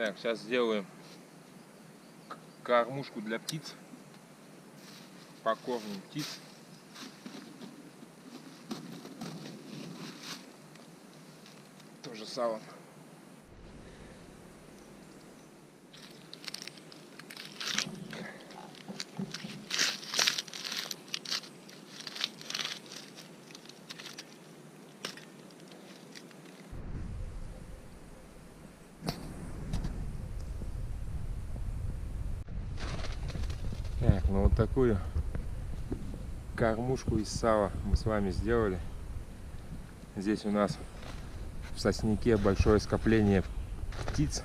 Так, сейчас сделаем кормушку для птиц. Покормим птиц. Тоже салом. Так, ну вот такую кормушку из сала мы с вами сделали. Здесь у нас в сосняке большое скопление птиц.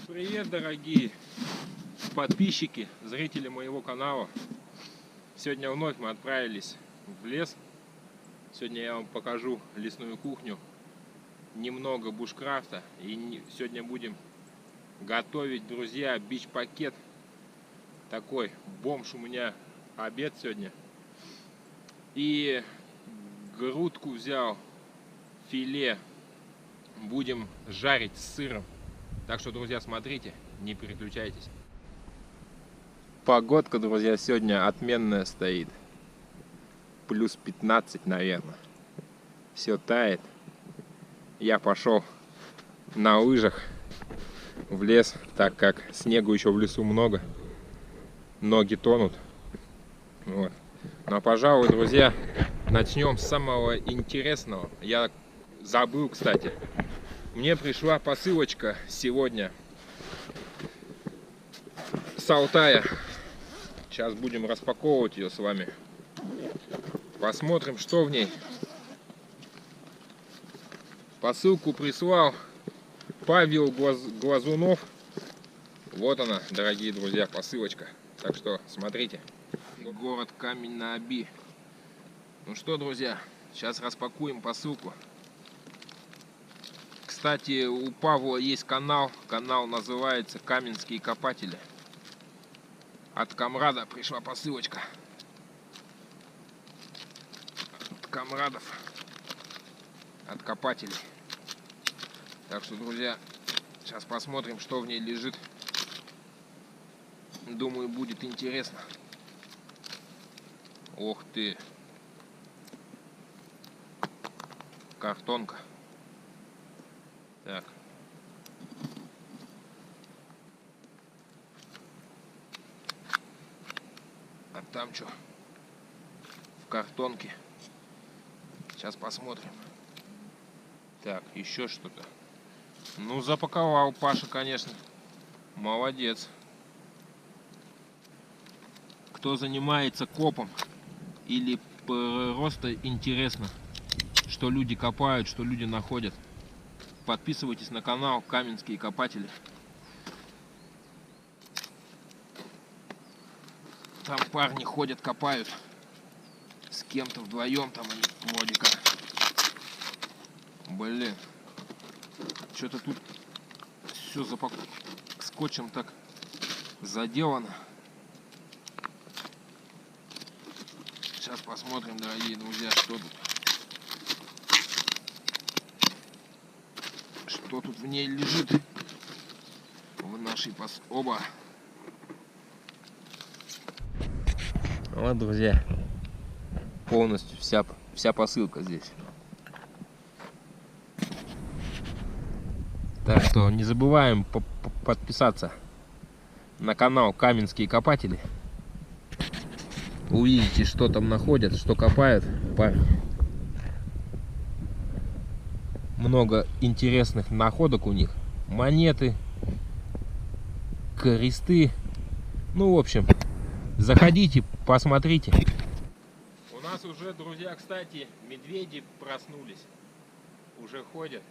Привет, дорогие подписчики, зрители моего канала. Сегодня вновь мы отправились в лес. Сегодня я вам покажу лесную кухню, немного бушкрафта. И сегодня будем готовить, друзья, бич-пакет. Такой бомж у меня обед сегодня. И грудку взял, филе. Будем жарить с сыром. Так что, друзья, смотрите, не переключайтесь. Погодка, друзья, сегодня отменная стоит. Плюс 15, наверное. Все тает. Я пошел на лыжах в лес, так как снегу еще в лесу много. Ноги тонут. Вот. Но, пожалуй, друзья, начнем с самого интересного. Я забыл, кстати. Мне пришла посылочка сегодня с Алтая. Сейчас будем распаковывать ее с вами. Посмотрим, что в ней. Посылку прислал Павел Глазунов. Вот она, дорогие друзья, посылочка. Так что смотрите. Город Камень-на-Оби. Ну что, друзья, сейчас распакуем посылку. Кстати, у Павла есть канал. Канал называется «Каменские копатели». От комрада пришла посылочка. От комрадов. От копателей. Так что, друзья, сейчас посмотрим, что в ней лежит. Думаю, будет интересно. Ох ты. Картонка. Так. А там что? В картонке. Сейчас посмотрим. Так, еще что-то. Ну, запаковал Паша, конечно. Молодец. Кто занимается копом или просто интересно, что люди копают, что люди находят, подписывайтесь на канал Каменские копатели. Там парни ходят, копают с кем-то вдвоем, там они плодика. Блин, что-то тут все скотчем так заделано. Сейчас посмотрим, дорогие друзья, что тут в ней лежит, в нашей оба. Вот, друзья, полностью вся посылка здесь. Так что не забываем подписаться на канал Каменские копатели. Увидите, что там находят, что копают парни. Много интересных находок у них. Монеты, кресты. Ну, в общем, заходите, посмотрите. У нас уже, друзья, кстати, медведи проснулись. Уже ходят.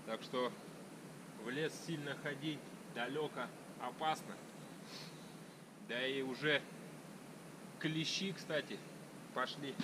Так что в лес сильно ходить далеко опасно. Да и уже клещи, кстати, пошли.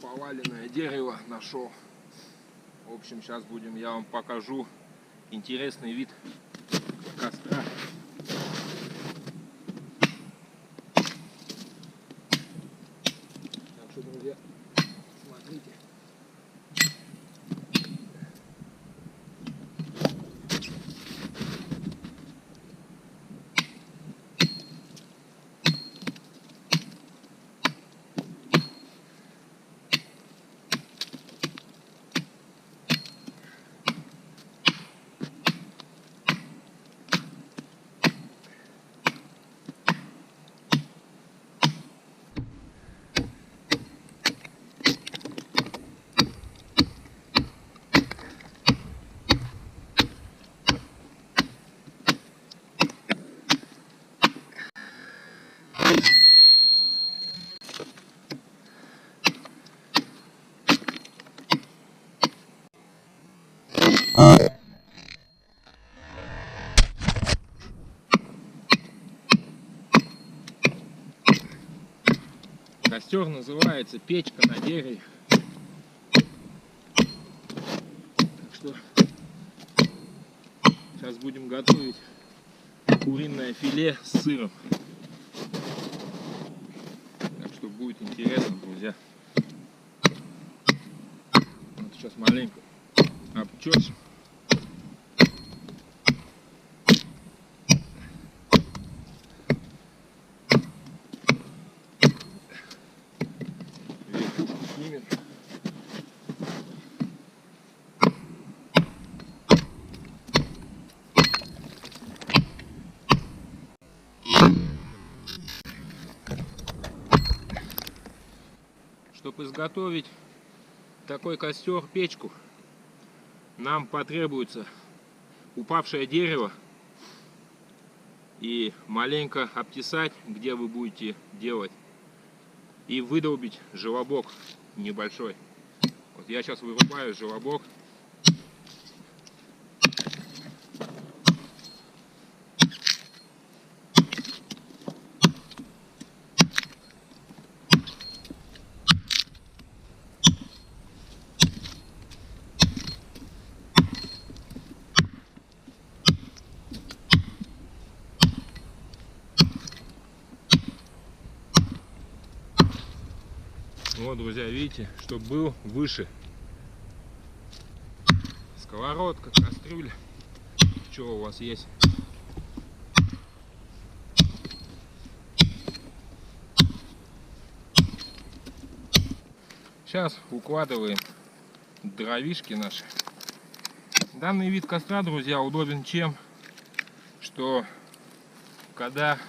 Поваленное дерево нашел. В общем, сейчас я вам покажу интересный вид костра. Так что, друзья, смотрите. Костер называется печка на дереве. Так что сейчас будем готовить куриное филе с сыром. Так что будет интересно, друзья. Вот сейчас маленько обчёрчим. Снимем. Чтобы изготовить такой костер, печку, нам потребуется упавшее дерево и маленько обтесать, где вы будете делать и выдолбить желобок небольшой. Вот я сейчас вырубаю желобок. Вот, друзья, видите, чтобы был выше. Сковородка, кастрюля. Что у вас есть? Сейчас укладываем дровишки наши. Данный вид костра, друзья, удобен чем? Что когда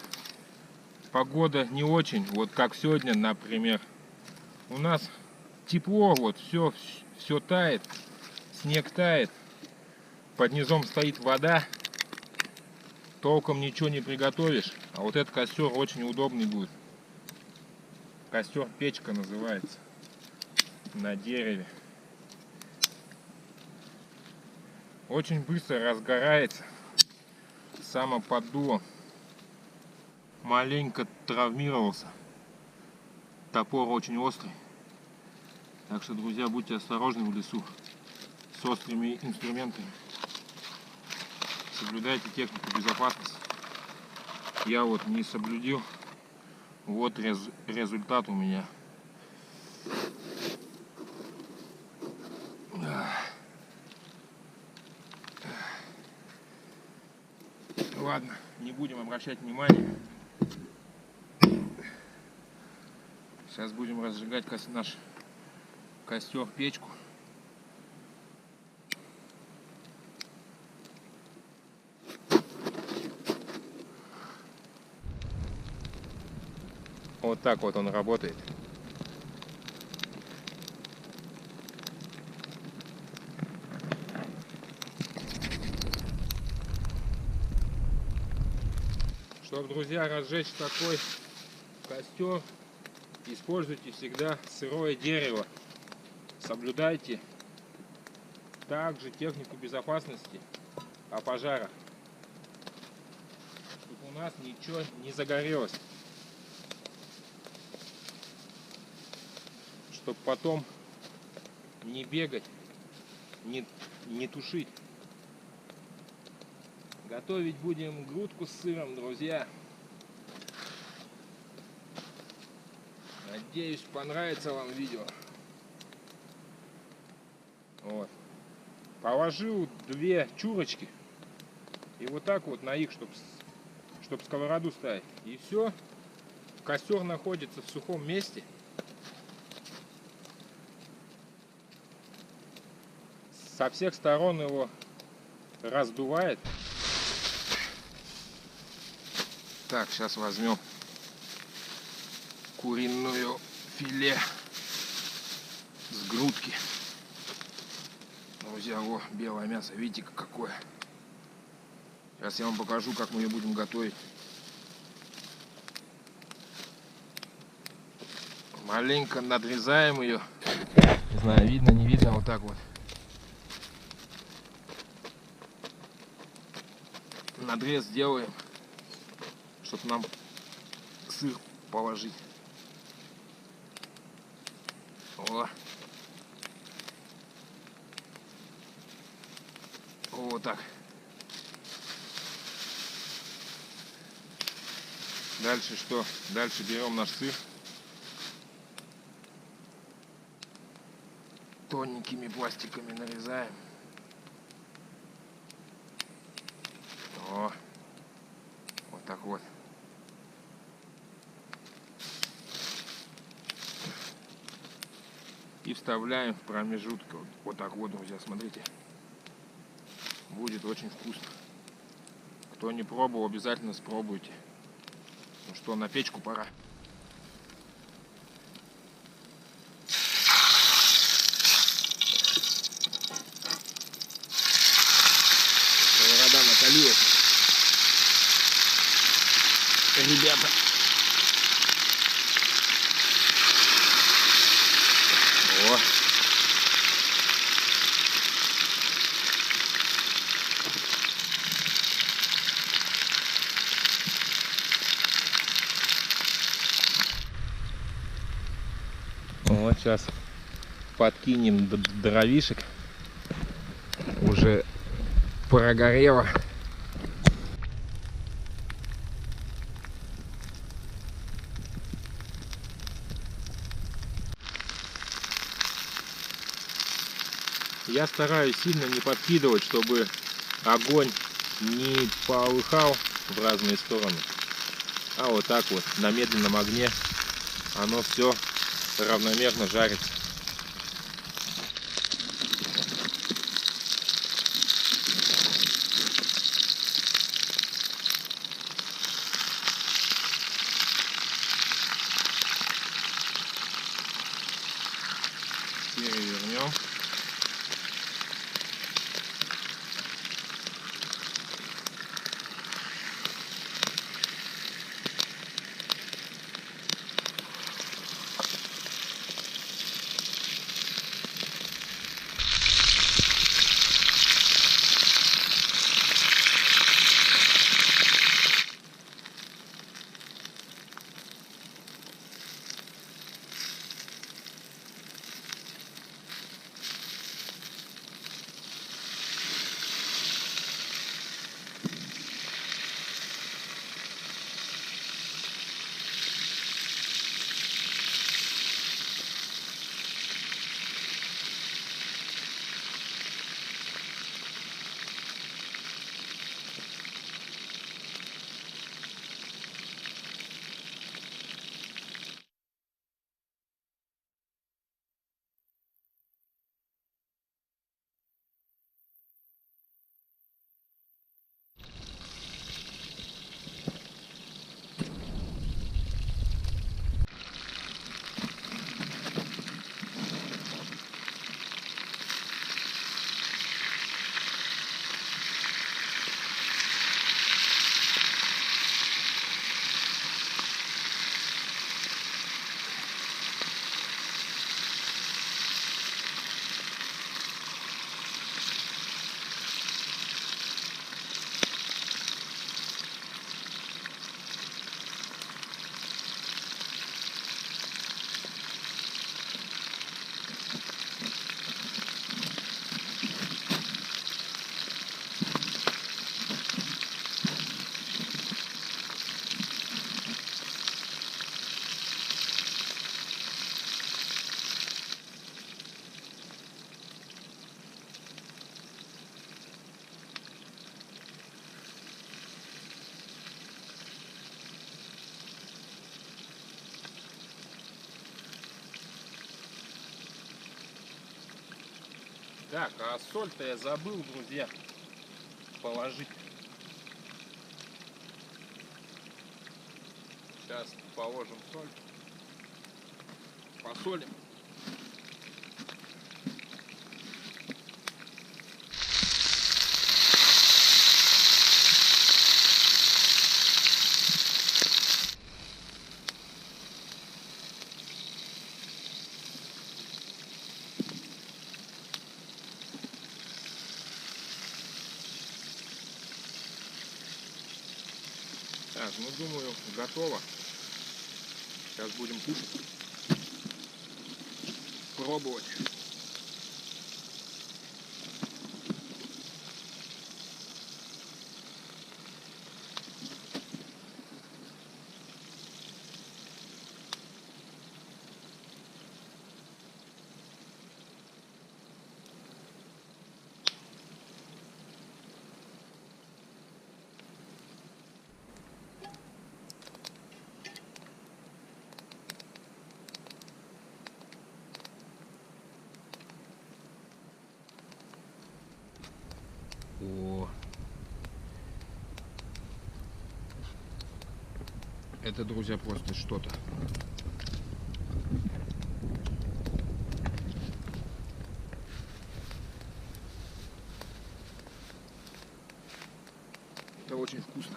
погода не очень, вот как сегодня, например, у нас тепло, вот все тает, снег тает, под низом стоит вода, толком ничего не приготовишь, а вот этот костер очень удобный будет. Костер печка называется, на дереве. Очень быстро разгорается, само поддуло. Маленько травмировался. Топор очень острый. Так что, друзья, будьте осторожны в лесу с острыми инструментами. Соблюдайте технику безопасности. Я вот не соблюдил. Вот результат у меня. Ладно, не будем обращать внимания. Сейчас будем разжигать наш костер, печку. Вот так вот он работает. Чтобы, друзья, разжечь такой костер, используйте всегда сырое дерево. Соблюдайте также технику безопасности о пожарах, чтобы у нас ничего не загорелось. Чтобы потом не бегать, не тушить. Готовить будем грудку с сыром, друзья. Надеюсь, понравится вам видео. Вот. Положил 2 чурочки. И вот так вот на их, чтобы сковороду ставить. И все. Костер находится в сухом месте. Со всех сторон его раздувает. Так, сейчас возьмем куриную филе с грудки. Друзья, о, белое мясо, видите, какое. Сейчас я вам покажу, как мы ее будем готовить. Маленько надрезаем ее. Не знаю, видно, не видно, вот так вот. Надрез делаем, чтобы нам сыр положить. О. Вот так. Дальше что? Дальше берем наш сыр. Тоненькими пластиками нарезаем. О. Вот так вот. И вставляем в промежуток. Вот так вот, друзья, смотрите. Будет очень вкусно. Кто не пробовал, обязательно спробуйте. Ну что, на печку пора. Сковорода накалилась. Ребята. Вот сейчас подкинем дровишек. Уже прогорело. Я стараюсь сильно не подкидывать, чтобы огонь не полыхал в разные стороны. А вот так вот на медленном огне оно все равномерно жарится. Перевернем. Так, а соль-то я забыл, друзья, положить. Сейчас положим соль. Посолим. Так, ну думаю, готово. Сейчас будем кушать. Пробовать. О, это, друзья, просто что-то. Это очень вкусно.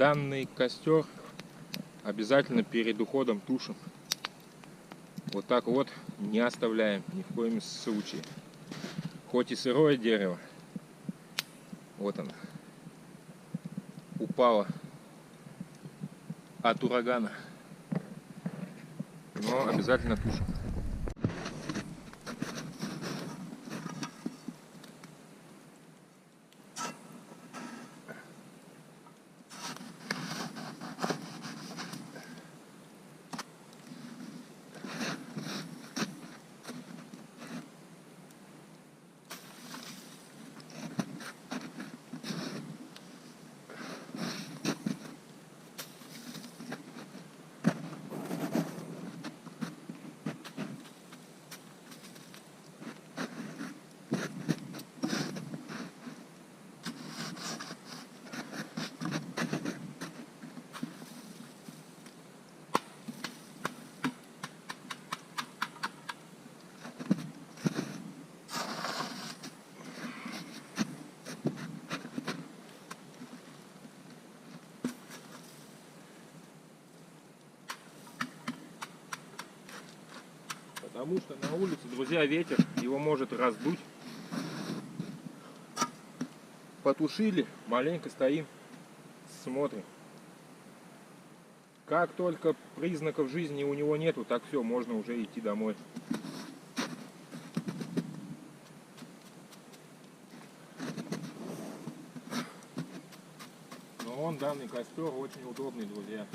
Данный костер обязательно перед уходом тушим. Вот так вот не оставляем ни в коем случае. Хоть и сырое дерево, вот оно, упало от урагана, но обязательно тушим. Потому что на улице, друзья, ветер, его может раздуть. Потушили, маленько стоим, смотрим. Как только признаков жизни у него нету, так все, можно уже идти домой. Но он, данный костер, очень удобный, друзья.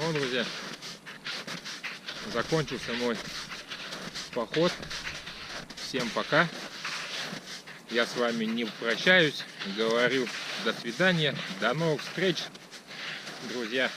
Ну, друзья, закончился мой поход. Всем пока. Я с вами не прощаюсь. Говорю до свидания. До новых встреч, друзья.